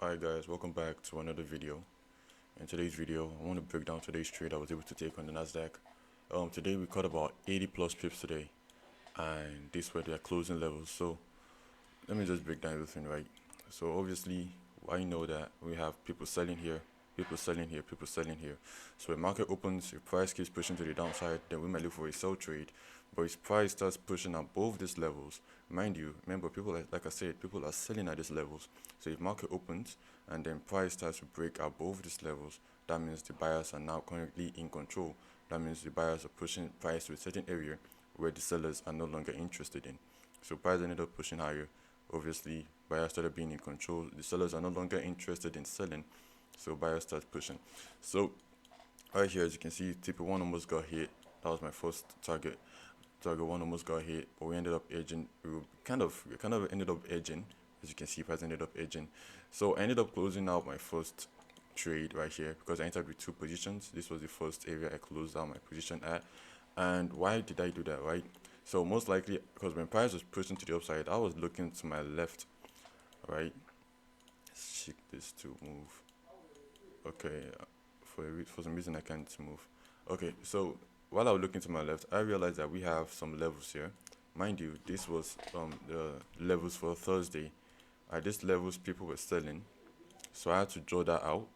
Alright guys, welcome back to another video. In today's video, I want to break down today's trade I was able to take on the Nasdaq. Today we caught about 80 plus pips today, and these were their closing levels. So let me just break down everything, right? So obviously, I know that we have people selling here, people selling here, people selling here. So when market opens, if price keeps pushing to the downside, then we might look for a sell trade. But if price starts pushing above these levels, mind you, remember people like I said, people are selling at these levels. So if market opens and then price starts to break above these levels, that means the buyers are now currently in control. That means the buyers are pushing price to a certain area where the sellers are no longer interested in. So price ended up pushing higher. Obviously, buyers started being in control. The sellers are no longer interested in selling, so buyers start pushing. So right here, as you can see, TP1 almost got hit. That was my first target. Target one almost got hit, but we ended up edging. We kind of ended up edging. As you can see, price ended up edging. So I ended up closing out my first trade right here because I entered with two positions. This was the first area I closed out my position at. And why did I do that, right? So most likely because when price was pushing to the upside, I was looking to my left, right? Let's check this to move. Okay, for some reason I can't move. Okay, so while I was looking to my left, I realized that we have some levels here. Mind you, this was the levels for Thursday. At these levels, people were selling, so I had to draw that out,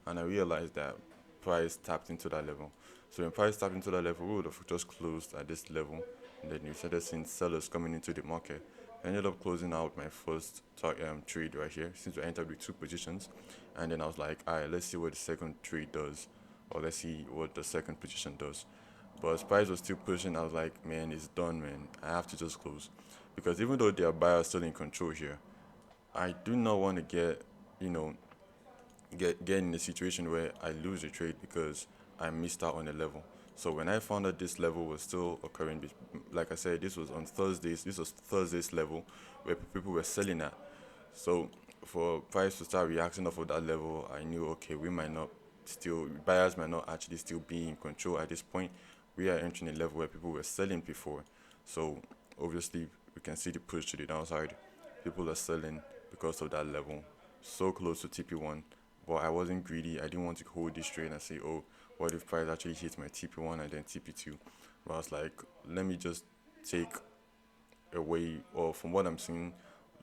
and I realized that price tapped into that level. So when price tapped into that level, we would have just closed at this level, and then you started seeing sellers coming into the market. I ended up closing out my first trade right here since I entered with two positions, and then I was like, all right, let's see what the second trade does, or let's see what the second position does. But as price was still pushing, I was like, man, it's done, man. I have to just close, because even though there are buyers still in control here, I do not want to you know, get in a situation where I lose a trade because I missed out on a level. So when I found out this level was still occurring, like I said, this was on Thursdays. This was Thursday's level where people were selling at. So for price to start reacting off of that level, I knew okay, we might not still buyers might not actually still be in control at this point. We are entering a level where people were selling before. So obviously we can see the push to the downside. People are selling because of that level. So close to TP1, but I wasn't greedy. I didn't want to hold this trade and say, oh, what if price actually hits my TP1 and then TP2? But I was like, let me just take away, or from what I'm seeing,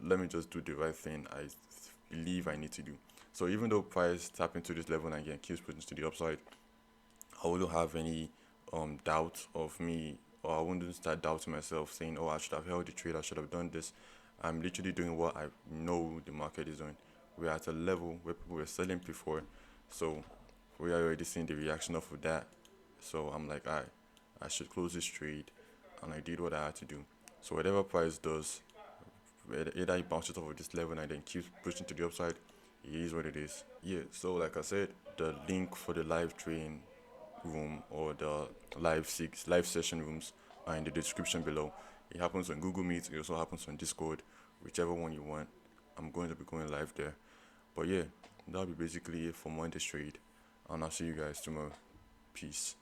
let me just do the right thing I believe I need to do. So even though price tap into this level and again keeps pushing to the upside, I wouldn't have any doubt of me, or I wouldn't start doubting myself saying, oh, I should have held the trade, I should have done this. I'm literally doing what I know the market is doing. We're at a level where people were selling before, so we are already seeing the reaction of that. So I'm like, I should close this trade, and I did what I had to do. So whatever price does, either it bounces off of this level and then keeps pushing to the upside, it is what it is. Yeah, so like I said, the link for the live train room or the live session rooms are in the description below. It happens on Google Meet, it also happens on Discord, whichever one you want. I'm going to be going live there. But yeah, that'll be basically it for Monday's trade. And I'll see you guys tomorrow. Peace.